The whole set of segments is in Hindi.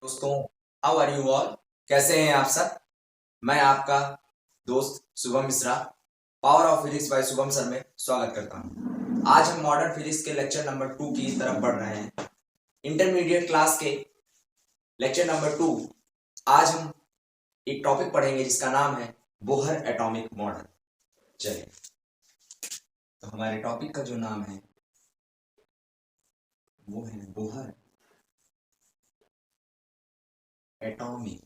दोस्तों, हाउ आर यू ऑल? कैसे हैं आप सब? मैं आपका दोस्त Shubham Mishra power of physics bye Shubham sir में स्वागत करता हूं। आज हम मॉडर्न फिजिक्स के लेक्चर नंबर 2 की तरफ बढ़ रहे हैं। इंटरमीडिएट क्लास के लेक्चर नंबर 2। आज हम एक टॉपिक पढ़ेंगे जिसका नाम है बोहर एटॉमिक मॉडल। चलिए, तो हमारे टॉपिक का जो नाम है वो है बोहर एटॉमिक।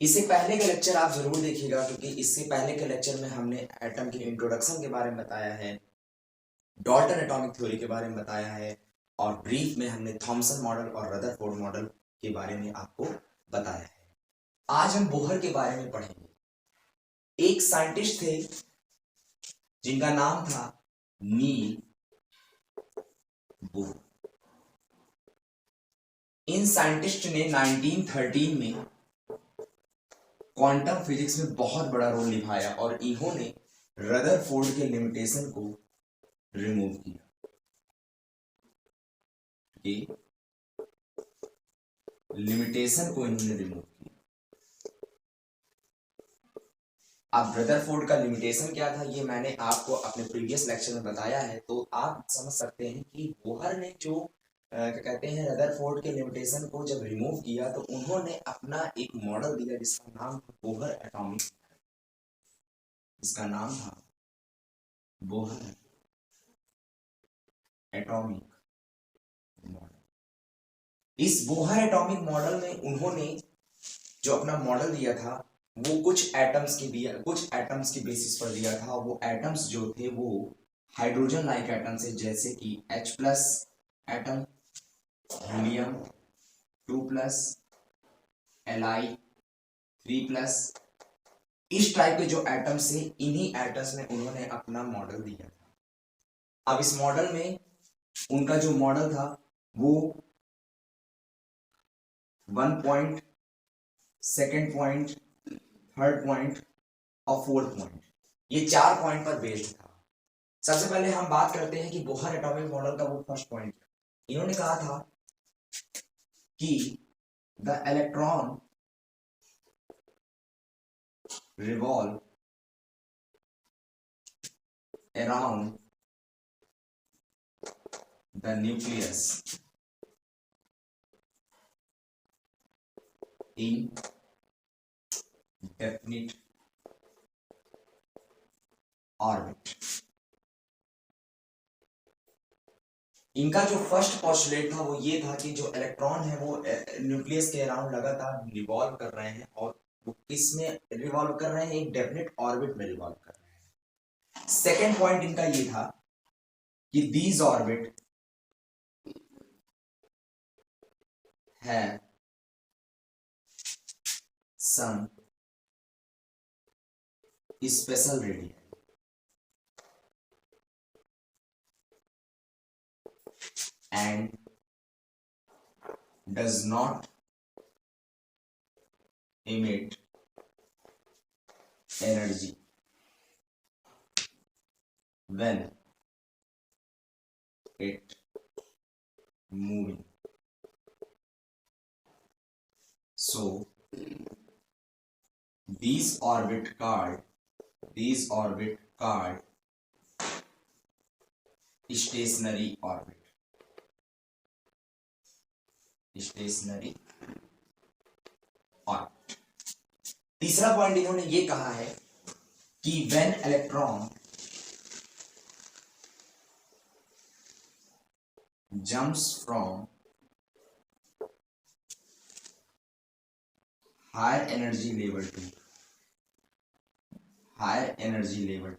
इससे पहले का लेक्चर आप जरूर देखिएगा, क्योंकि इससे पहले के लेक्चर में हमने एटम के इंट्रोडक्शन के बारे में बताया है, डॉल्टन एटॉमिक थ्योरी के बारे में बताया है, और ब्रीफ में हमने थॉमसन मॉडल और रदरफोर्ड मॉडल के बारे में आपको बताया है। आज हम बोहर के बारे में पढ़ेंगे। एक साइंटिस्ट थे जिनका नाम था नील बोहर। इन साइंटिस्ट ने 1913 में क्वांटम फिजिक्स में बहुत बड़ा रोल निभाया और इन्होंने रदरफोर्ड के लिमिटेशन को रिमूव किया। लिमिटेशन को इन्होंने रिमूव किया। अब रदरफोर्ड का लिमिटेशन क्या था, ये मैंने आपको अपने प्रीवियस लेक्चर में बताया है, तो आप समझ सकते हैं कि बोहर ने जो क्या कहते हैं रदरफोर्ड के लिमिटेशन को जब रिमूव किया तो उन्होंने अपना एक मॉडल दिया जिसका नाम था बोहर एटॉमिक। इसका नाम था बोहर एटॉमिक मॉडल। इस बोहर एटॉमिक मॉडल में उन्होंने जो अपना मॉडल दिया था वो कुछ एटम्स के बेसिस पर दिया था। वो एटम्स जो थे वो हाइड्रोजन लाइक एटम्स है, जैसे कि H+ एटम, हीलियम 2+, Li3+, इस टाइप के जो एटम्स थे, इन्हीं एटम्स में उन्होंने अपना मॉडल दिया था। अब इस मॉडल में उनका जो मॉडल था वो 1 point, 2nd point, 3rd point और 4th पॉइंट, ये 4 पॉइंट पर बेस्ड था। सबसे पहले हम बात करते हैं कि बोहर एटॉमिक मॉडल का वो फर्स्ट पॉइंट। इन्होंने कहा था कि the electron revolve around the nucleus in definite orbit। इनका जो फर्स्ट पोस्टुलेट था वो ये था कि जो इलेक्ट्रॉन है वो न्यूक्लियस के अराउंड लगातार रिवॉल्व कर रहे हैं, और वो किस में रिवॉल्व कर रहे हैं, एक डेफिनेट ऑर्बिट में रिवॉल्व कर रहे हैं। सेकेंड पॉइंट इनका ये था कि दीज ऑर्बिट है some special radii and does not emit energy when it moving। So these orbit called stationary orbit। तीसरा पॉइंट इन्होंने ये कहा है कि when electron jumps from higher energy level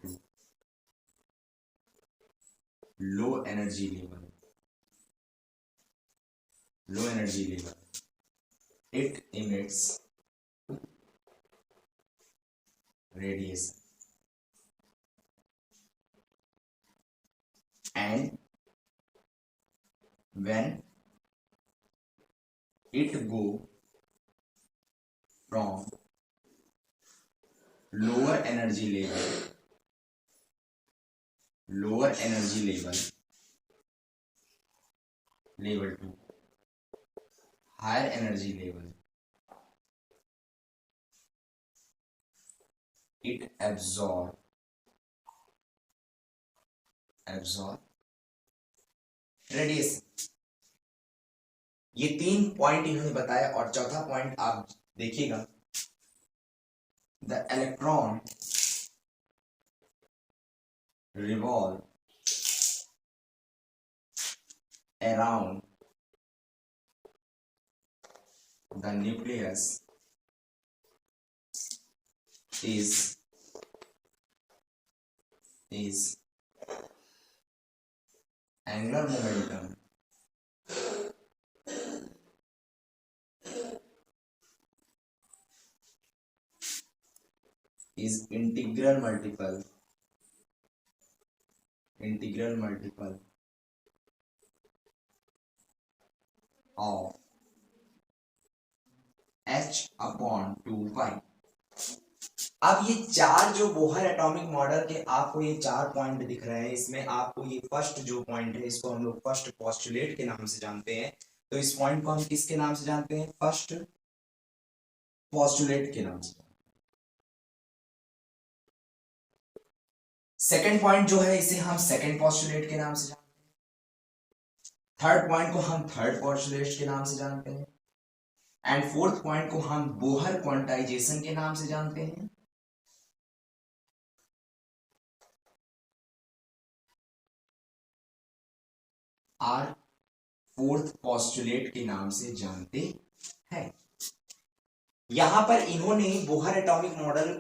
to low energy level, it emits radiation, and when it go from lower energy level level to higher energy level, it absorb radiation. ये 3 पॉइंट इन्होंने बताया और चौथा पॉइंट आप देखिएगा, the electron revolve around the nucleus is angular momentum is integral multiple of h upon 2 pi। अब ये चार जो बोहर एटॉमिक मॉडल के आपको ये 4 पॉइंट दिख रहे हैं, इसमें आपको ये फर्स्ट जो पॉइंट है इसको हम लोग फर्स्ट पोस्टुलेट के नाम से जानते हैं। तो इस पॉइंट को हम किसके नाम से जानते हैं? फर्स्ट पोस्टुलेट के नाम से। सेकंड पॉइंट जो है इसे हम सेकंड पोस्टुलेट के नाम से जानते हैं। थर्ड पॉइंट को हम थर्ड पोस्टुलेट के नाम से जानते हैं एंड फोर्थ पॉइंट को हम बोहर क्वांटाइजेशन के नाम से जानते हैं। और फोर्थ पोस्टुलेट के नाम से जानते हैं। यहां पर इन्होंने बोहर एटॉमिक मॉडल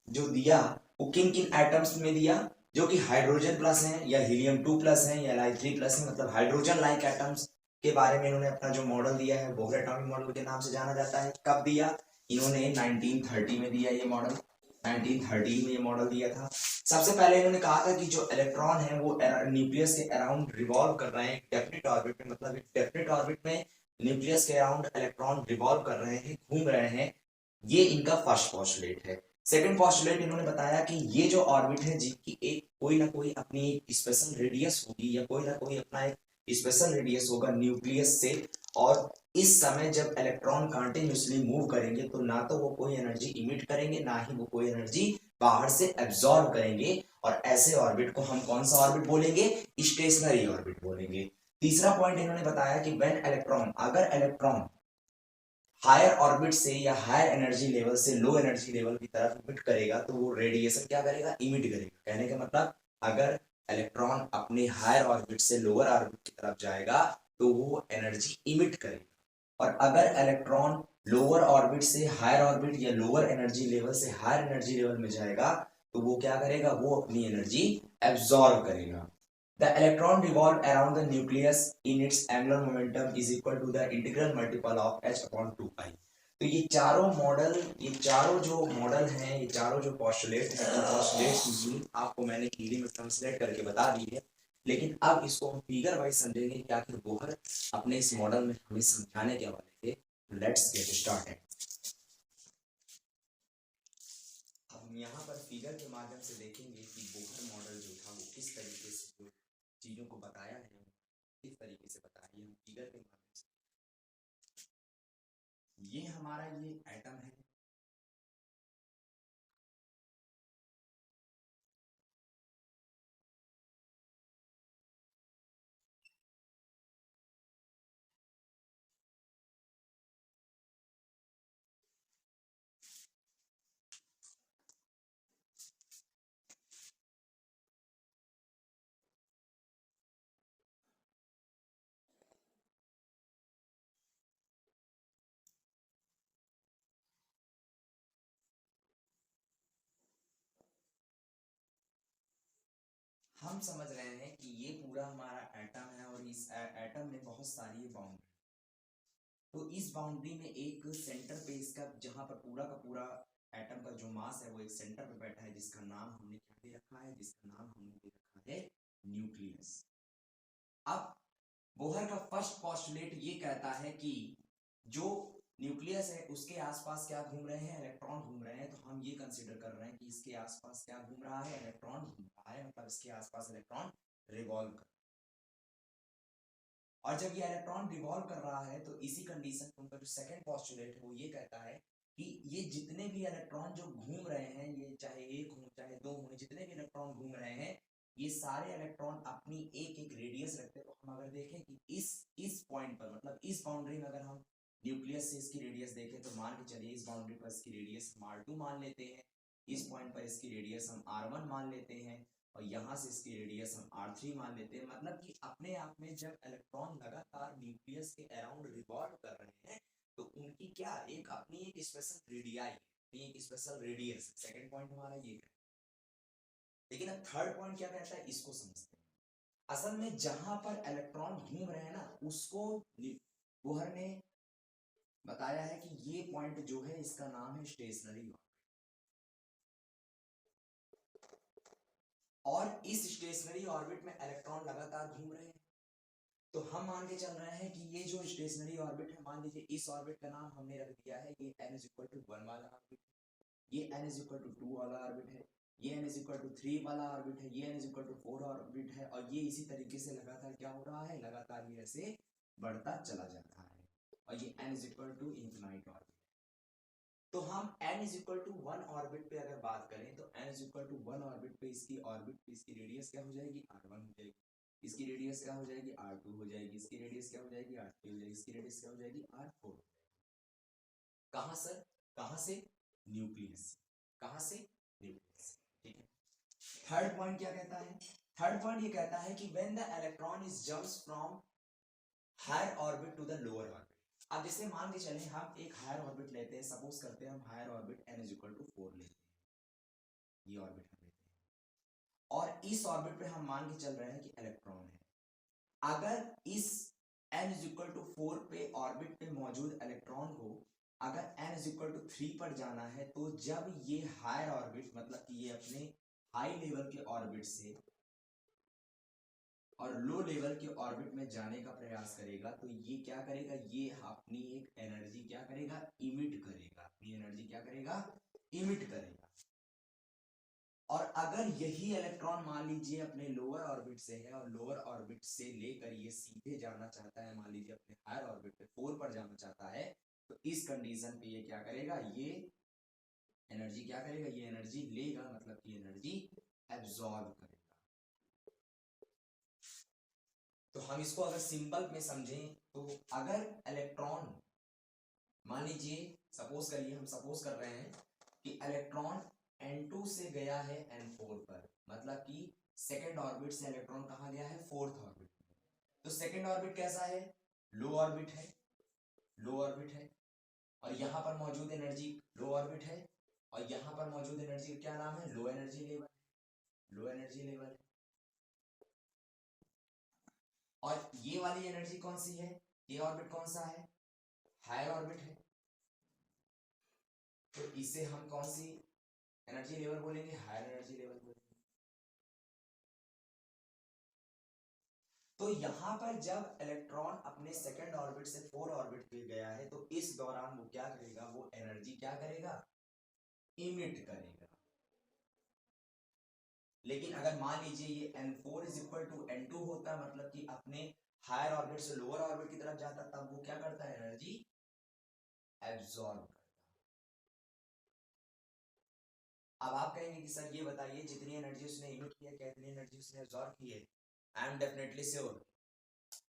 जो दिया वो किन किन एटम्स में दिया, जो कि हाइड्रोजन प्लस है या हीलियम 2 प्लस है या Li3 प्लस है, मतलब हाइड्रोजन लाइक एटम्स के बारे में इन्होंने अपना जो मॉडल दिया है बोहर एटॉमिक मॉडल के नाम से जाना जाता है। कब दिया? इन्होंने 1930 में दिया ये मॉडल। 1913 में ये मॉडल दिया था। सबसे पहले इन्होंने कहा था कि जो इलेक्ट्रॉन है वो न्यूक्लियस के अराउंड रिवॉल्व कर रहे हैं डेफिनेट ऑर्बिट में, मतलब एक डेफिनेट ऑर्बिट में न्यूक्लियस के अराउंड इलेक्ट्रॉन रिवॉल्व कर रहे हैं, घूम रहे हैं। ये इनका फर्स्ट पोस्टुलेट है। सेकंड पोस्टुलेट इन्होंने बताया कि ये जो ऑर्बिट है जिनकी एक कोई ना कोई अपनी स्पेशल रेडियस होगी या कोई ना कोई अपना एक स्पेशल रेडियस होगा न्यूक्लियस से, और इस समय जब इलेक्ट्रॉन कंटिन्यूअसली मूव करेंगे तो ना तो वो कोई एनर्जी इमिट करेंगे ना ही वो कोई एनर्जी बाहर से एब्जॉर्ब करेंगे, और ऐसे ऑर्बिट को हम कौन सा ऑर्बिट बोलेंगे? स्टेशनरी ऑर्बिट बोलेंगे। तीसरा पॉइंट इन्होंने बताया कि व्हेन इलेक्ट्रॉन, अगर इलेक्ट्रॉन हायर ऑर्बिट से या हायर एनर्जी लेवल से लो एनर्जी लेवल की तरफ इमिट करेगा तो वो रेडिएशन क्या करेगा? इमिट करेगा। कहने का मतलब अगर इलेक्ट्रॉन अपने हायर ऑर्बिट से लोअर ऑर्बिट की तरफ जाएगा तो वो एनर्जी इमिट करेगा, और अगर इलेक्ट्रॉन लोअर ऑर्बिट से हायर ऑर्बिट या लोअर एनर्जी लेवल से हायर एनर्जी लेवल में जाएगा तो वो क्या करेगा? वो अपनी एनर्जी एब्जॉर्ब करेगा। The electron revolve around the nucleus in its angular momentum is equal to the integral multiple of h upon 2 pi। तो ये चारों मॉडल, ये चारों जो मॉडल हैं, ये चारों जो पोस्टुलेट हैं, तो पोस्टुलेट आपको मैंने हिंदी में ट्रांसलेट करके बता दी है, लेकिन अब इसको हम फिगर वाइज समझेंगे कि आखिर बोहर अपने इस मॉडल में हमें समझाने के वाले थे। Let's get started. अब हम यहाँ पर फिगर के माध्यम से देखेंगे कि बोहर मॉडल जो था वो किस तरीके से चीजों को बताया है, किस तरीके से बताया है फिगर के माध्यम से। ये हमारा ये एटम है, हम समझ रहे हैं कि ये पूरा हमारा एटम है और इस एटम में बहुत सारी बाउंड्री, तो इस बाउंड्री में एक सेंटर पे इसका, जहां पर पूरा का पूरा एटम का जो मास है वो एक सेंटर पे बैठा है, जिसका नाम हमने क्या दे रखा है? जिसका नाम हमने दे रखा है न्यूक्लियस। अब बोहर का फर्स्ट पोस्टुलेट ये कहता है कि जो न्यूक्लियस है उसके आसपास क्या घूम रहे हैं? इलेक्ट्रॉन घूम रहे हैं। तो हम ये कंसीडर कर रहे हैं कि इसके आसपास क्या घूम रहा है? इलेक्ट्रॉन घूम रहा है, मतलब इसके आसपास इलेक्ट्रॉन रिवॉल्व कर, और जब ये इलेक्ट्रॉन रिवॉल्व कर रहा है तो इसी कंडीशन में उनका जो सेकंड पोस्टुलेट है वो ये कहता है कि ये जितने भी इलेक्ट्रॉन जो घूम रहे हैं, ये चाहे एक हो चाहे दो हो, जितने भी इलेक्ट्रॉन घूम रहे हैं, ये सारे इलेक्ट्रॉन अपनी एक एक रेडियस रखते हैं। तो हम अगर देखें कि इस पॉइंट पर, मतलब इस बाउंड्री में अगर हम न्यूक्लियस से इसकी रेडियस देखें तो मान के चलिए इस बाउंड्री पर इसकी रेडियस हम r2 मान लेते हैं, इस पॉइंट पर इसकी रेडियस हम r1 मान लेते हैं, और यहां से इसकी रेडियस हम r3 मान लेते हैं। मतलब कि अपने आप में जब इलेक्ट्रॉन लगातार न्यूक्लियस के अराउंड रिवॉल्व कर रहे हैं तो उनकी क्या एक अपनी एक स्पेशल रेडियाई, एक स्पेशल रेडियस। सेकंड पॉइंट हमारा ये है। लेकिन अब थर्ड पॉइंट क्या कहता है, इसको समझते हैं। असल में जहां पर इलेक्ट्रॉन घूम रहे हैं ना, उसको बोहर ने बताया है कि ये पॉइंट जो है इसका नाम है स्टेशनरी ऑर्बिट। और इस स्टेशनरी ऑर्बिट में इलेक्ट्रॉन लगातार घूम रहे हैं। तो हम मान के चल रहे हैं कि ये जो स्टेशनरी ऑर्बिट है, मान लीजिए इस ऑर्बिट का नाम हमने रख दिया है ये n = 1 वाला ऑर्बिट, ये n = 2 वाला ऑर्बिट है, ये n = 3 वाला ऑर्बिट है, ये n = 4 ऑर्बिट है, और ये इसी तरीके से लगातार क्या हो रहा है, लगातार ये ऐसे बढ़ता चला जा रहा है, और ये n = इंफिनाइट ऑर्बिट। तो हम n = 1 ऑर्बिट पे अगर बात करें तो n = 1 ऑर्बिट पे इसकी रेडियस क्या हो जाएगी, r1 हो जाएगी, इसकी रेडियस क्या हो जाएगी, r2 हो जाएगी, इसकी रेडियस क्या हो जाएगी, r3 हो जाएगी, इसकी रेडियस क्या हो जाएगी, r4 हो जाएगी। कहां सर, कहां से, न्यूक्लियस, कहां से, न्यूक्लियस। ठीक है। थर्ड पॉइंट क्या कहता है, थर्ड पॉइंट ये कहता है कि when the electron is jumps from higher orbit to the lower orbit. अब जैसे मान के चले हम एक हायर ऑर्बिट लेते हैं, सपोज करते हैं हम हायर ऑर्बिट n = 4 लेते हैं, ये ऑर्बिट हम लेते हैं, और इस ऑर्बिट पे हम मान के चल रहे हैं कि इलेक्ट्रॉन है। अगर इस n = 4 पे ऑर्बिट पे मौजूद इलेक्ट्रॉन को अगर n = 3 पर जाना है, तो जब ये हायर ऑर्बिट, मतलब कि ये अपने हाई लेवल के ऑर्बिट से और लो लेवल के ऑर्बिट में जाने का प्रयास करेगा, तो ये क्या करेगा, ये अपनी एक एनर्जी क्या करेगा, इमिट करेगा, अपनी एनर्जी क्या करेगा, इमिट करेगा। और अगर यही इलेक्ट्रॉन मान लीजिए अपने लोअर ऑर्बिट से है और लोअर ऑर्बिट से लेकर ये सीधे जाना चाहता है, मान लीजिए अपने हायर ऑर्बिट पे 4 पर जाना चाहता है, तो इस कंडीशन पे ये क्या करेगा, ये एनर्जी क्या करेगा, ये एनर्जी लेगा, मतलब कि एनर्जी एब्जॉर्ब करेगा। तो हम इसको अगर सिंपल में समझें तो अगर इलेक्ट्रॉन, मान लीजिए सपोज करिए, हम सपोज कर रहे हैं कि इलेक्ट्रॉन n2 से गया है n4 पर, मतलब कि सेकेंड ऑर्बिट से इलेक्ट्रॉन कहां गया है, फोर्थ ऑर्बिट में। तो सेकेंड ऑर्बिट कैसा है, लो ऑर्बिट है, लो ऑर्बिट है, और यहां पर मौजूद एनर्जी लो ऑर्बिट है, और यहां पर मौजूद एनर्जी का क्या नाम है, low energy level, low energy level है। और ये वाली एनर्जी कौन सी है, ये ऑर्बिट कौन सा है, हायर ऑर्बिट है। तो इसे हम कौन सी एनर्जी लेवल बोलेंगे, हायर एनर्जी लेवल बोलेंगे। तो यहां पर जब इलेक्ट्रॉन अपने सेकंड ऑर्बिट से फोर ऑर्बिट पे गया है, तो इस दौरान वो क्या करेगा, वो एनर्जी क्या करेगा, इमिट करेगा। लेकिन अगर मान लीजिए ये n4 = n2 होता, मतलब कि अपने हायर ऑर्बिट से लोअर ऑर्बिट की तरफ जाता, तब वो क्या करता है, एनर्जी एब्जॉर्ब करता। अब आप कहेंगे कि सर ये बताइए जितनी एनर्जी उसने इमिट किया, क्या इतनी एनर्जी उसने एब्जॉर्ब की है। आई एम डेफिनेटली श्योर,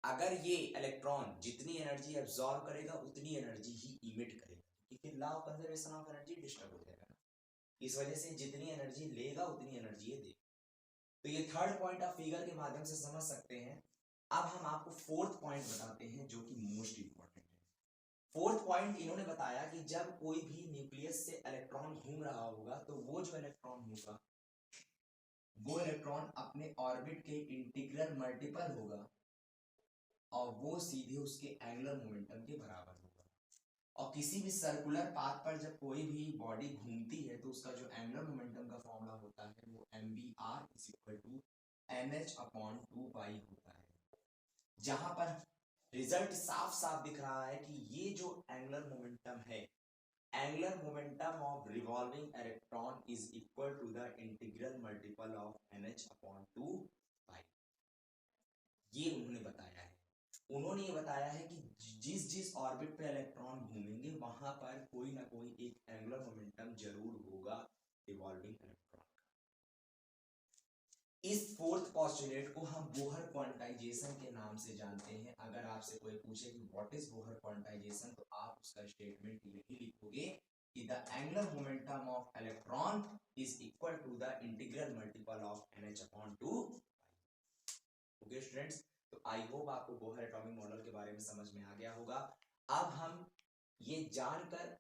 अगर ये इलेक्ट्रॉन जितनी एनर्जी एब्जॉर्ब करेगा उतनी एनर्जी ही इमिट करेगा, क्योंकि फिर law of conservation of energy disturb हो जाएगा ना। इस वजह से जितनी एनर्जी लेगा उतनी एनर्जी ये देगा। तो ये थर्ड पॉइंट आप फिगर के माध्यम से समझ सकते हैं। अब हम आपको फोर्थ पॉइंट बताते हैं जो कि मोस्ट इंपॉर्टेंट है। फोर्थ पॉइंट इन्होंने बताया कि जब कोई भी न्यूक्लियस से इलेक्ट्रॉन घूम रहा होगा, तो वो जो इलेक्ट्रॉन होगा वो इलेक्ट्रॉन अपने ऑर्बिट के इंटीग्रल मल्टीपल होगा, और वो सीधे उसके एंगुलर मोमेंटम के बराबर होगा। और किसी भी सर्कुलर पाथ पर जब कोई भी बॉडी घूमती है, तो उसका जो एंगुलर मोमेंटम का फॉर्मूला होता है वो mvr = mh/2π होता है। जहां पर रिजल्ट साफ साफ दिख रहा है कि ये जो एंगुलर मोमेंटम है, angular momentum of revolving electron is equal to the integral multiple of nh/2π। ये उन्होंने बताया है। उन्होंने ये बताया है कि जिस जिस ऑर्बिट पे इलेक्ट्रॉन घूमेंगे वहां पर कोई ना कोई एक एंगुलर मोमेंटम जरूर होगा रिवॉल्विंग इलेक्ट्रॉन। इस फोर्थ पॉस्टुलेट को हम बोहर क्वांटाइजेशन के नाम से जानते हैं। अगर आपसे कोई पूछे कि व्हाट इज बोहर क्वांटाइजेशन, तो आप उसका स्टेटमेंट यही लिखोगे कि the angular momentum of electron is equal to the integral multiple of NH/2। Okay students, तो आई होप आपको बोहर एटॉमिक मॉडल के बारे में समझ में आ गया होगा। अब हम ये जानकर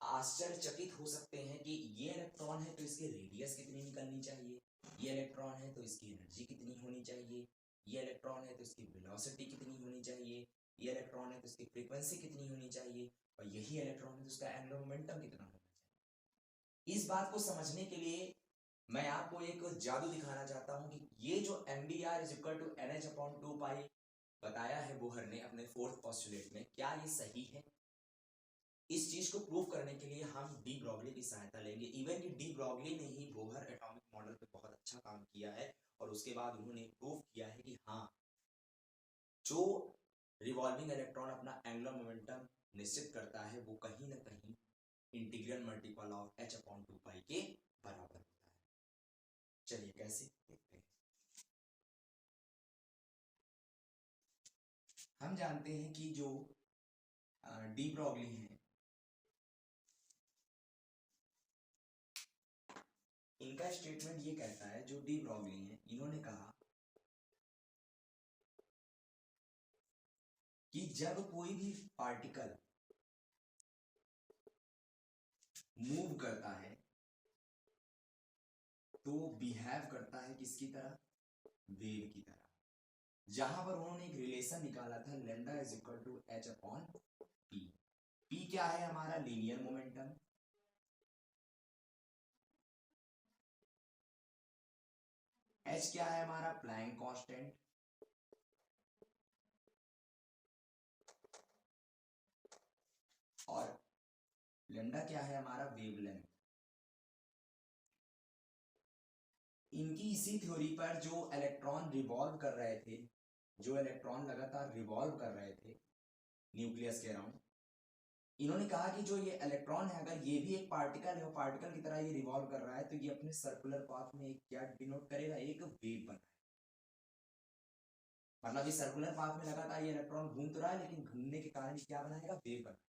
आश्चर्यचकित हो सकते हैं कि ये इलेक्ट्रॉन है तो इसकी रेडियस कितनी निकलनी चाहिए, ये इलेक्ट्रॉन है तो इसकी एनर्जी कितनी होनी चाहिए, ये इलेक्ट्रॉन है तो इसकी वेलोसिटी कितनी होनी चाहिए, ये इलेक्ट्रॉन है तो इसकी फ्रीक्वेंसी कितनी होनी चाहिए, और यही इलेक्ट्रॉन है तो उसका एंगुलर मोमेंटम कितना होना चाहिए। इस बात को समझने के लिए मैं आपको एक जादू दिखाना चाहता हूं कि ये जो MBR is equal to NH/2 pi बताया है बोहर ने अपने फोर्थ पॉस्टुलेट में, क्या ये सही है? इस चीज को प्रूव करने के लिए हम डी ब्रॉगली की सहायता लेंगे। इवन कि डी ब्रॉगली ने ही बोहर एटॉमिक मॉडल पे बहुत अच्छा काम किया है, और उसके बाद उन्होंने प्रूव किया है कि हाँ, जो रिवॉल्विंग इलेक्ट्रॉन अपना एंगुलर मोमेंटम निश्चित करता है वो कहीं ना कहीं इंटीग्रल मल्टीपल ऑफ H/2 पाई के बराबर होता है। चलिए कैसे देखते हैं। हम जानते हैं कि जो डी ब्रॉगली है, इनका स्टेटमेंट ये कहता है, जो डी ब्रॉगली है इन्होंने कहा कि जब कोई भी पार्टिकल मूव करता है तो बिहेव करता है किसकी तरह? वेव की तरह। जहां पर उन्होंने एक रिलेशन निकाला था lambda is equal to H/P। P क्या है? हमारा लीनियर मोमेंटम। H क्या है? हमारा प्लैंक कांस्टेंट। और लैम्डा क्या है? हमारा वेवलेंथ। इनकी इसी थ्योरी पर जो इलेक्ट्रॉन रिवॉल्व कर रहे थे, जो इलेक्ट्रॉन लगातार रिवॉल्व कर रहे थे न्यूक्लियस के अराउंड, इन्होंने कहा कि जो ये इलेक्ट्रॉन है अगर ये भी एक पार्टिकल है और पार्टिकल की तरह ये रिवॉल्व कर रहा है, तो ये अपने सर्कुलर पाथ में एक क्या डिनोट करेगा? एक वेव बनाए। मतलब इस सर्कुलर पाथ में लगातार ये इलेक्ट्रॉन घूम तो रहा है, लेकिन घूमने के कारण क्या बनाएगा? वेव बनाएगा।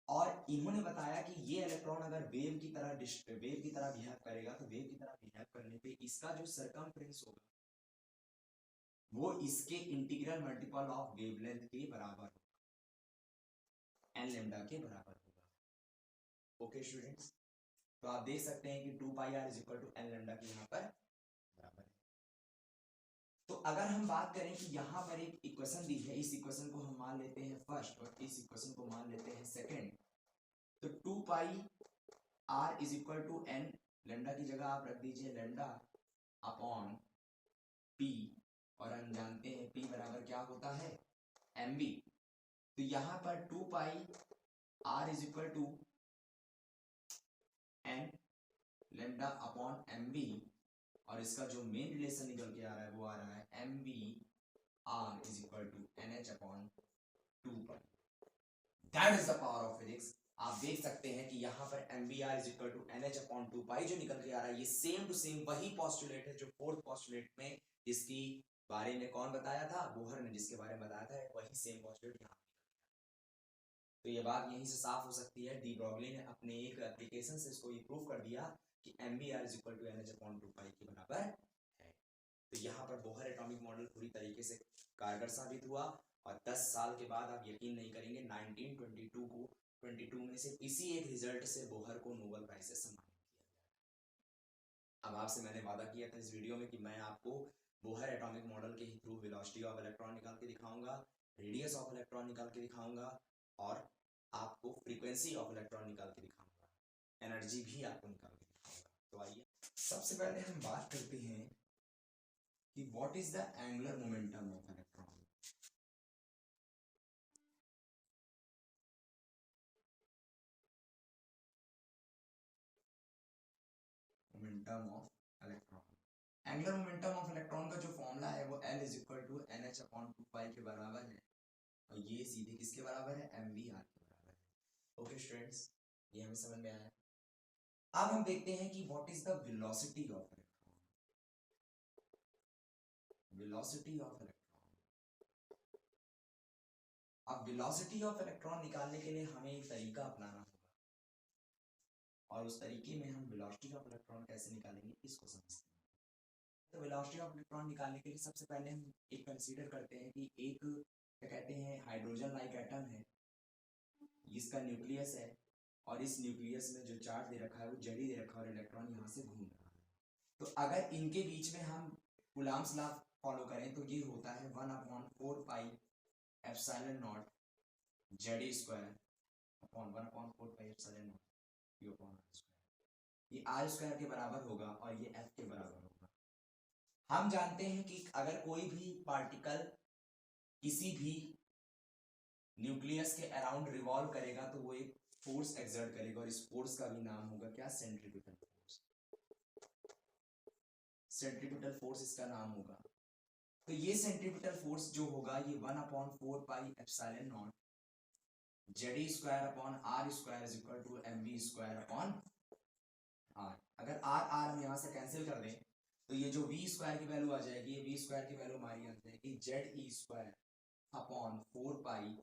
और इन्होंने बताया कि ये इलेक्ट्रॉन अगर वेव की तरह बिहेव करेगा, तो वेव की तरह बिहेव करने पे इसका जो सरकमफ्रेंस होगा वो इसके इंटीग्रल मल्टीपल ऑफ वेवलेंथ के बराबर होगा, एन लैम्डा के बराबर होगा। ओके स्टूडेंट्स, तो आप देख सकते हैं कि 2πr is equal to N lambda के यहाँ पर बराबर है। तो अगर हम बात करें कि यहाँ पर एक इक्वेशन दी है, इस इक्वेशन को हम मान लेते हैं फर्स्ट और इस इक्वेशन को मान लेते हैं सेकेंड, तो 2πr is equal to N, lambda की जगह आप रख दीजिए लैम्डा अपॉन पी, और हम जानते हैं पी बराबर क्या होता है? mv। तो यहाँ पर 2πr is equal to N lambda upon mv, और इसका जो मेन रिलेशन निकल के आ रहा है वो आ रहा है MVr is equal to NH/2 that is the power of physics. आप देख सकते हैं कि यहाँ पर MVr is equal to NH/2 जो निकल के आ रहा है, ये सेम टू सेम वही पॉस्टुलेट है जो फोर्थ पॉस्टुलेट में, जिसकी बारे में कौन बताया था? बोहर ने जिसके बारे में बताया था, वही सेम पॉस्टुलेट यहाँ। तो ये बात यहीं से साफ हो सकती है, डी ब्रॉगली ने अपने एक एप्लीकेशन से इसको ये प्रूव कर दिया कि MVr is equal to NH/2 के बराबर है। तो यहाँ पर बोहर एटॉमिक मॉडल पूरी तरीके से कारगर साबित हुआ, और 10 साल के बाद आप यकीन नहीं करेंगे 1922 में से इसी एक रिजल्ट से बोहर को नोबेल प्राइज से सम्मानित किया गया। अब आपसे मैंने वादा किया था इस वीडियो में कि मैं आपको बोहर एटॉमिक मॉडल के ही थ्रू वेलोसिटी ऑफ इलेक्ट्रॉन निकाल के दिखाऊंगा, रेडियस ऑफ इलेक्ट्रॉन निकाल के दिखाऊंगा, और आपको फ्रीक्वेंसी ऑफ इलेक्ट्रॉन निकाल के दिखाऊंगा, एनर्जी भी आपको निकाल के दिखाऊंगा। तो आइए सबसे पहले हम बात करते हैं कि what is the angular momentum of electron. Momentum of electron, angular momentum of electron का जो फॉर्मूला है वो L is equal to NH upon 2 pi के बराबर है, और ये सीधे किसके बराबर है, mvr के बराबर है। ओके स्टूडेंट्स, ये हमें समझ में आया। अब हम देखते हैं कि what is the velocity of electron. Velocity of electron, अब वेलोसिटी ऑफ इलेक्ट्रॉन निकालने के लिए हमें एक तरीका अपनाना होगा, और उस तरीके में हम वेलोसिटी ऑफ इलेक्ट्रॉन कैसे निकालेंगे इसको समझते हैं। तो वेलोसिटी ऑफ इलेक्ट्रॉन निकालने के लिए सबसे पहले हम एक कंसीडर करते हैं कि एक क्या कहते हैं हाइड्रोजन लाइक एटम है, इसका न्यूक्लियस है, और इस न्यूक्लियस में जो चार्ज दे रखा है वो जड़ी दे रखा है, और इलेक्ट्रॉन यहाँ से घूम रहा है। तो अगर इनके बीच में हम कूलम्ब्स लॉ फॉलो करें तो ये होता है 1/4 pi epsilon naught Z square upon 1/4 pi epsilon naught Q upon R square. ये आर स्क्वायर के बराबर होगा और ये एफ के बराबर होगा। हम जानते हैं कि अगर कोई भी पार्टिकल किसी भी न्यूक्लियस के अराउंड रिवॉल्व करेगा तो वो एक फोर्स एक्सर्ट करेगा, और इस फोर्स का भी नाम होगा क्या, सेंट्रीपिटल फोर्स। सेंट्रीपिटल फोर्स इसका नाम होगा। तो ये सेंट्रीपिटल फोर्स जो होगा ये 1/4 pi epsilon naught Z square upon R square is equal to mv square upon R. अगर आर हम यहां से कैंसिल कर दें तो ये जो v स्क्वायर की वैल्यू आ जाएगी, ये v स्क्वायर की वैल्यू हमारी आ जाएगी Z E square upon 4 pi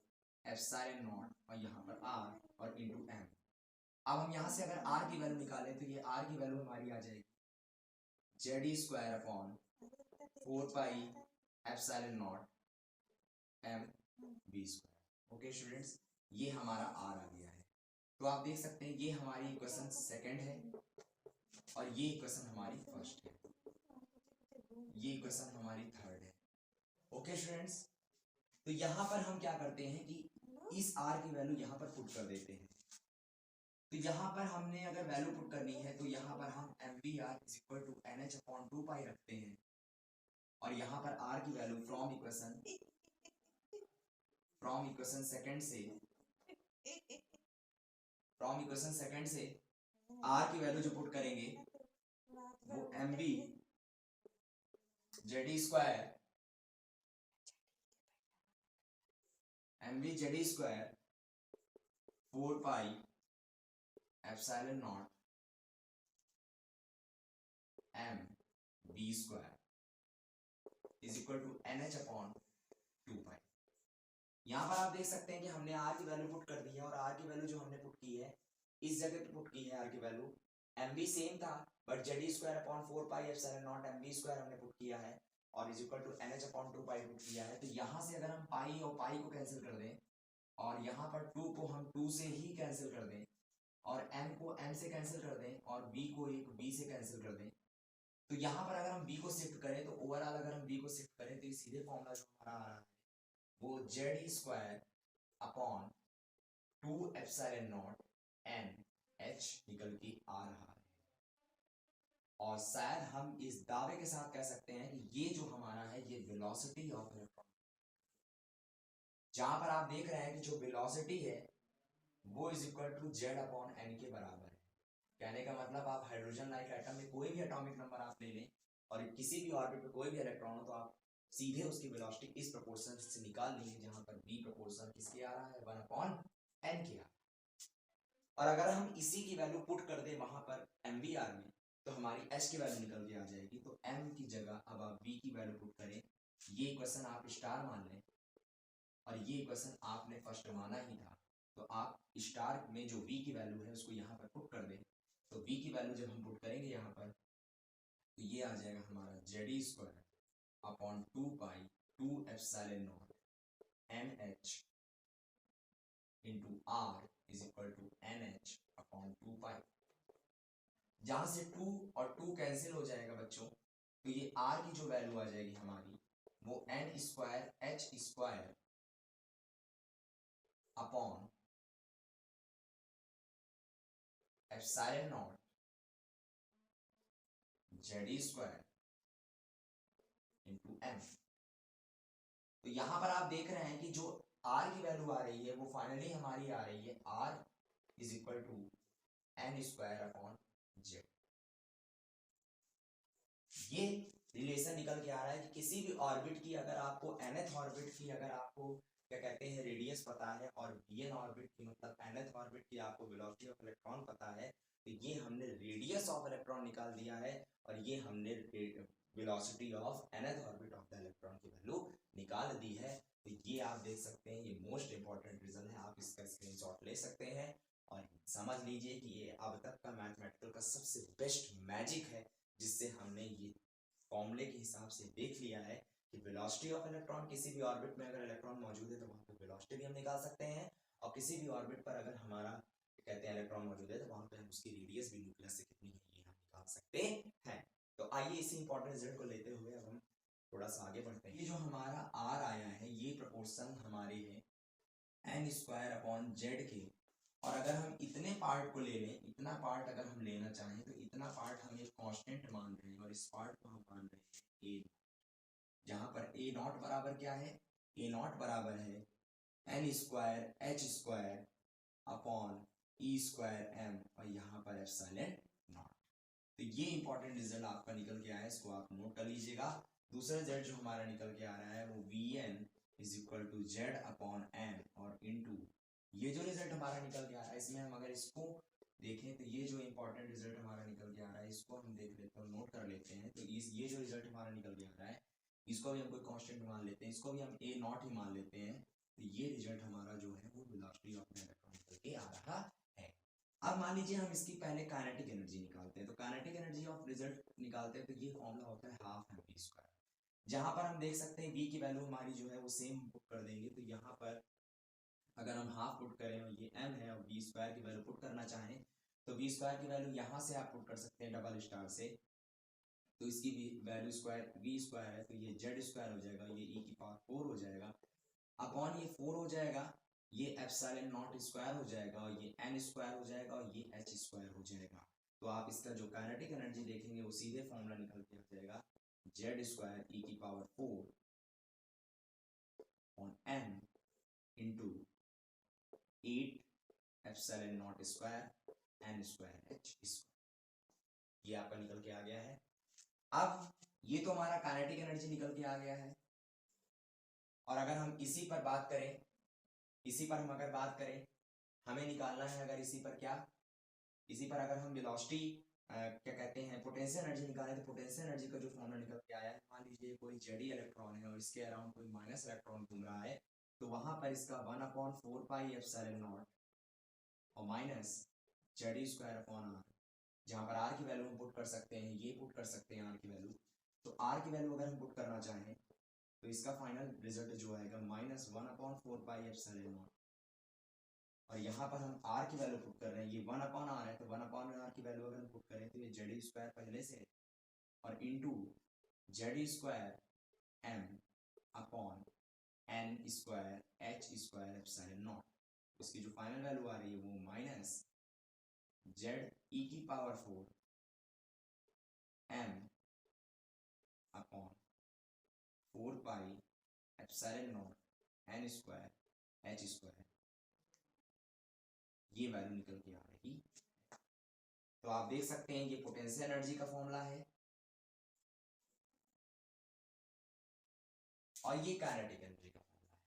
epsilon naught और यहाँ पर r और इंटू m। अब हम यहां से अगर r की वैल्यू निकालें तो ये r की वैल्यू हमारी आ जाएगी Z E square upon 4 pi epsilon naught m v square. Okay students, ये हमारा r आ गया है। तो आप देख सकते हैं ये हमारी इक्वेशन सेकंड है और ये इक्वेशन हमारी फर्स्ट है, ये इक्वेशन हमारी थर्ड है। ओके स्टूडेंट्स, तो यहां पर हम क्या करते हैं कि इस r की वैल्यू यहां पर पुट कर देते हैं। तो यहां पर हमने अगर वैल्यू पुट करनी है तो यहां पर हम mvr is equal to NH upon 2 pi रखते हैं, और यहां पर r की वैल्यू फ्रॉम इक्वेशन सेकंड से r की वैल्यू जो पुट करेंगे वो mv Z square 4 pi epsilon naught m v square is equal to NH upon 2 pi. यहां पर आप देख सकते हैं कि हमने r की वैल्यू पुट कर दी है, और r की वैल्यू जो हमने पुट की है इस जगह पे पुट की है, r की वैल्यू mv सेम था but Z square upon 4 pi epsilon naught mv square हमने पुट किया है और is equal to NH upon 2 pi put किया है। तो यहां से अगर हम पाई और पाई को कैंसिल कर दें और यहाँ पर 2 को हम 2 से ही कैंसिल कर दें और m को m से कैंसिल कर दें और b को एक b से कैंसिल कर दें, तो यहाँ पर अगर हम b को शिफ्ट करें तो ओवरऑल अगर हम b को शिफ्ट करें तो ये सीधे फॉर्मूला जो हमारा आ रहा है वो Z square upon 2 epsilon not n h निकल के आ रहा है। और शायद हम इस दावे के साथ कह सकते हैं कि ये जो हमारा है ये वेलोसिटी ऑफ इलेक्ट्रॉन, जहां पर आप देख रहे हैं कि जो वेलोसिटी है वो is equal to Z upon N के बराबर है। कहने का मतलब आप हाइड्रोजन लाइक एटम में कोई भी एटॉमिक नंबर आप ले लें और किसी भी ऑर्बिट पे कोई भी इलेक्ट्रॉन हो तो आप सीधे उसकी वेलोसिटी इस प्रोपोर्शन से निकाल लेंगे, जहां पर v प्रोपोर्शन किसके आ रहा है 1/n के आ रहा है। और अगर हम इसी की वैल्यू पुट कर दें वहां पर mvr में तो हमारी h की वैल्यू निकल के आ जाएगी। तो m की जगह अब आप v की वैल्यू पुट करें, ये इक्वेशन आप स्टार मान लें और ये इक्वेशन आपने फर्स्ट माना ही था, तो आप स्टार में जो v की वैल्यू है उसको यहाँ पर पुट कर दें। तो v की वैल्यू जब हम पुट करेंगे यहाँ पर तो ये आ जाएगा हमारा Z square upon 2 pi 2 epsilon naught NH into r is equal to NH upon 2 pi. जहां से 2 और 2 कैंसिल हो जाएगा बच्चों, तो ये r की जो वैल्यू आ जाएगी हमारी वो n square h square upon epsilon naught Z square into m। तो यहां पर आप देख रहे हैं कि जो r की वैल्यू आ रही है वो फाइनली हमारी आ रही है r is equal to n square upon Z. ये रिलेशन निकल के आ रहा है कि किसी भी ऑर्बिट की अगर आपको nth ऑर्बिट की अगर आपको क्या कहते हैं रेडियस पता है और vn ऑर्बिट की मतलब nth ऑर्बिट की आपको वेलोसिटी ऑफ इलेक्ट्रॉन पता है, तो ये हमने रेडियस ऑफ इलेक्ट्रॉन निकाल दिया है और ये हमने velocity of nth orbit of the electron की वैल्यू निकाल दी है। तो ये आप देख सकते हैं, ये मोस्ट इंपॉर्टेंट रीजन है, आप इसका स्क्रीनशॉट ले सकते हैं और समझ लीजिए कि ये अब तक का मैथमेटिकल का सबसे बेस्ट मैजिक है, जिससे हमने ये फॉर्मूले के हिसाब से देख लिया है कि वेलोसिटी ऑफ इलेक्ट्रॉन, किसी भी ऑर्बिट में अगर इलेक्ट्रॉन मौजूद है तो वहां पे वेलोसिटी भी हम निकाल सकते हैं और किसी भी ऑर्बिट पर अगर हमारा कहते हैं इलेक्ट्रॉन मौजूद है तो वहां पे हम उसकी रेडियस भी न्यूक्लियस से कितनी है ये हम निकाल सकते हैं। तो आइए इसी इंपॉर्टेंट रिजल्ट को लेते हुए अब हम थोड़ा सा आगे बढ़ते हैं। ये जो हमारा आर आया है ये प्रोपोर्शन हमारे है एन स्क्वायर अपॉन जेड के, और अगर हम इतने पार्ट को ले लें, इतना पार्ट अगर हम लेना चाहें तो इतना पार्ट हम एक कांस्टेंट मान रहे हैं और इस पार्ट को हम मान रहे हैं ए, जहां पर ए नॉट बराबर क्या है, ए नॉट बराबर है N square H square upon E square M और यहाँ पर एप्सिलॉन नॉट। तो ये इंपॉर्टेंट रिजल्ट आपका निकल के आया है, इसको आप नोट कर लीजिएगा। दूसरा रिजल्ट जो हमारा निकल के आ रहा है वो V N is equal to Z upon M और इनटू, ये जो रिजल्ट हमारा निकल के आ रहा है इसमें हम अगर इसको देखें तो ये जो इंपॉर्टेंट रिजल्ट हमारा निकल के आ रहा है इसको हम देख लेते हैं, नोट कर लेते हैं। तो इस ये जो रिजल्ट हमारा निकल के आ रहा है इसको भी हम कोई कांस्टेंट मान लेते हैं, इसको भी हम ए नॉट ही मान लेते हैं। तो ये रिजल्ट हमारा जो है वो वेलोसिटी ऑफ इलेक्ट्रॉन निकल के आ रहा है। अब मान लीजिए हम इसकी पहले काइनेटिक एनर्जी निकालते हैं, तो काइनेटिक एनर्जी ऑफ रिजल्ट निकालते हैं तो ये फॉर्मूला होता है हाफ एम वी स्क्वायर, जहां पर हम देख सकते हैं v की वैल्यू हमारी जो है वो सेम पुट कर देंगे। तो यहाँ पर अगर हम हाफ पुट करें और ये m है और v स्क्वायर की वैल्यू पुट करना चाहें तो v स्क्वायर की वैल्यू यहां से आप पुट कर सकते हैं डबल स्टार से, तो इसकी वैल्यू स्क्वायर v स्क्वायर है तो ये z स्क्वायर हो जाएगा, ये e की पावर 4 हो जाएगा अपॉन ये 4 हो जाएगा, ये एप्सिलॉन नॉट स्क्वायर हो जाएगा और ये n स्क्वायर हो जाएगा और ये h स्क्वायर हो जाएगा। तो आप इसका जो काइनेटिक एनर्जी देखेंगे वो सीधे फॉर्मूला निकल के आ जाएगा जेड स्क्वायर ई की power 4 on n into 8 epsilon naught square n square h square. ये आपका निकल के आ गया है। अब ये तो हमारा काइनेटिक एनर्जी निकल के आ गया है और अगर हम इसी पर बात करें, इसी पर हम अगर बात करें, हमें निकालना है अगर इसी पर क्या, इसी पर अगर हम वेलोसिटी क्या कहते हैं पोटेंशियल एनर्जी निकालें तो पोटेंशियल एनर्जी का जो फॉर्मूला निकल के आया है, मान लीजिए कोई जेडी इलेक्ट्रॉन है और इसके अराउंड कोई माइनस इलेक्ट्रॉन घूम रहा है, तो वहां पर इसका 1/4 पाई एप्सिलॉन नॉट और minus Z E square upon R, जहां पर आर की वैल्यू हम पुट कर सकते हैं, ये पुट कर सकते हैं आर की वैल्यू। तो आर की वैल्यू अगर हम पुट करना चाहें तो इसका फाइनल रिजल्ट जो आएगा -1/4 पाई एप्सिलॉन नॉट, और यहाँ पर हम आर की वैल्यू पुट कर रहे हैं, ये 1/r है तो 1/r की वैल्यू अगर हम पुट करें तो ये जेड स्क्वायर पहले से है और into Z square M upon N square H square epsilon naught, इसकी जो फाइनल वैल्यू आ रही है वो माइनस जेड ई की power 4 M upon 4 pi epsilon naught N square H square, ये वैल्यू निकल के आ रही। तो आप देख सकते हैं ये पोटेंशियल एनर्जी का फॉर्मूला है और ये काइनेटिक एनर्जी का फॉर्मूला है।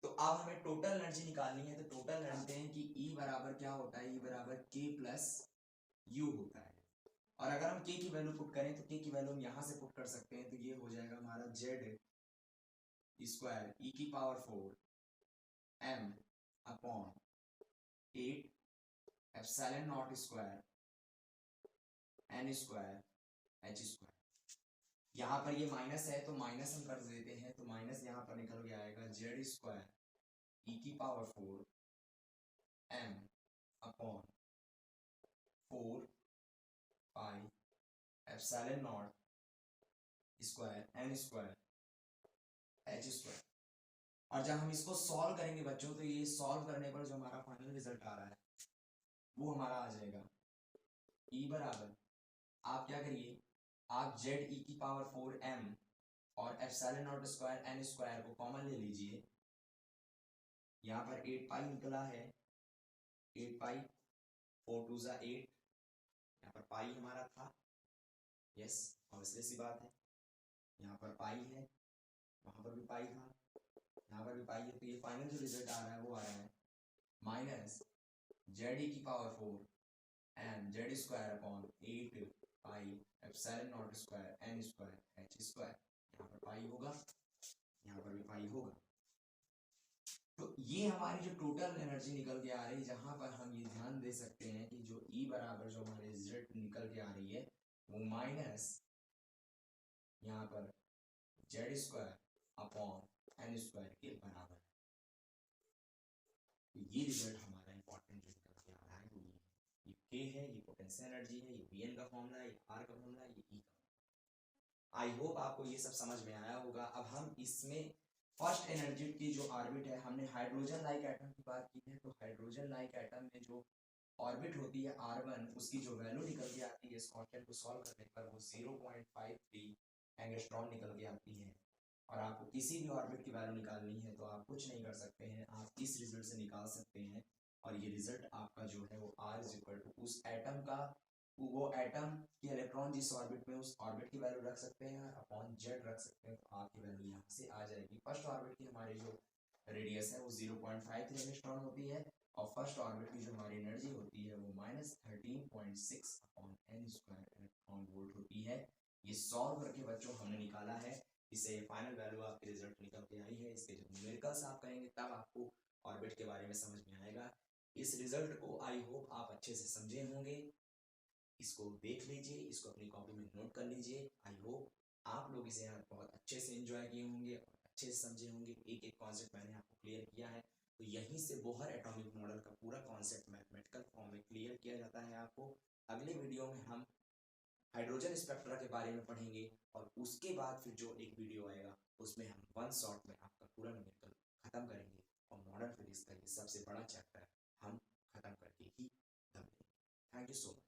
तो अब हमें टोटल एनर्जी निकालनी है, तो टोटल जानते हैं कि E बराबर क्या होता है, E बराबर K प्लस U होता है, और अगर हम K की वैल्यू पुट करें तो K की वैल्यू हम यहां से पुट कर सकते हैं, तो ये हो जाएगा हमारा Z स्क्वायर E की power 4 M upon 8 epsilon naught square N square H square. यहाँ पर ये माइनस है तो माइनस हम कर देते हैं, तो माइनस यहाँ पर निकल के आएगा जेड स्क्वायर ई की power 4 M upon 4 pi epsilon naught square N square H square. और जब हम इसको सॉल्व करेंगे बच्चों तो ये सॉल्व करने पर जो हमारा फाइनल रिजल्ट आ रहा है वो हमारा आ जाएगा ई बराबर, आप क्या करिए, आप जेड ई की पावर 4 एम और epsilon naught square N square को कॉमन ले लीजिए, यहाँ पर 8 पाई निकला है, 8 पाई 4 2 8, यहाँ पर पाई हमारा था, यस ऑब्वियसली सी बात है। यहाँ पर पाई है, वहां पर भी पाई था, यहाँ पर भी पाई है। तो ये फाइनल जो रिजल्ट आ रहा है वो आ रहा है -ZE⁴ M Z square upon 8 pi epsilon naught square N square H square. यहाँ पर पाई होगा, यहाँ पर भी पाई होगा। तो ये हमारी जो टोटल एनर्जी निकल के आ रही है, जहां पर हम ये ध्यान दे सकते हैं कि जो E बराबर जो हमारे रिजल्ट निकल के आ रही है वो माइनस यहाँ पर Z square upon N square के बराबर है। तो ये रिजल्ट हमारा इंपॉर्टेंट जो निकल के आ रहा है वो ये के है, ये पोटेंशियल एनर्जी है, ये Pn का फॉर्मूला है, ये आर का फॉर्मूला है, ये ई का। आई होप आपको ये सब समझ में आया होगा। अब हम इसमें फर्स्ट एनर्जी की जो ऑर्बिट है, हमने हाइड्रोजन लाइक एटम की बात की है, तो हाइड्रोजन लाइक एटम में जो ऑर्बिट होती है R1, उसकी जो वैल्यू निकल के आती है इस क्वेश्चन को सॉल्व करने पर वो 0.53 एंगस्ट्रॉम निकल के आती है। और आपको किसी भी ऑर्बिट की वैल्यू निकालनी है तो आप कुछ नहीं कर सकते हैं, आप इस रिजल्ट से निकाल सकते हैं। और ये रिजल्ट आपका जो है वो R इज इक्वल टू उस एटम का, वो एटम के इलेक्ट्रॉन जिस ऑर्बिट में, उस ऑर्बिट की वैल्यू रख सकते हैं अपॉन जेड रख सकते हैं, तो आपकी वैल्यू यहाँ से आ जाएगी। फर्स्ट ऑर्बिट की हमारी जो रेडियस है वो 0.53 एंगस्ट्रॉम होती है और फर्स्ट ऑर्बिट की जो हमारी एनर्जी होती है वो -13.6 upon N square electron volt होती है। ये सॉल्व करके बच्चों हमने निकाला है, इससे फाइनल वैल्यू आपकी रिजल्ट निकल के आई है। इसके जब न्यूमेरिकल्स आप करेंगे तब आपको ऑर्बिट के बारे में समझ में आएगा। इस रिजल्ट को आई होप आप अच्छे से समझे होंगे। इसको देख लीजिए, इसको अपनी कॉपी में नोट कर लीजिए। आई होप आप लोग इसे यहाँ बहुत अच्छे से एंजॉय किए होंगे और अच्छे से समझे होंगे। एक एक कॉन्सेप्ट मैंने आपको क्लियर किया है। तो यहीं से बोहर एटॉमिक मॉडल का पूरा कॉन्सेप्ट मैथमेटिकल फॉर्म में क्लियर किया जाता है आपको। अगले वीडियो में हम हाइड्रोजन स्पेक्ट्रा के बारे में पढ़ेंगे और उसके बाद फिर जो एक वीडियो आएगा उसमें हम वन शॉट में आपका पूरा न्यूमेरिकल खत्म करेंगे और मॉडर्न फिजिक्स का ये सबसे बड़ा चैप्टर हम खत्म करके ही दम लेंगे। Thank you so much.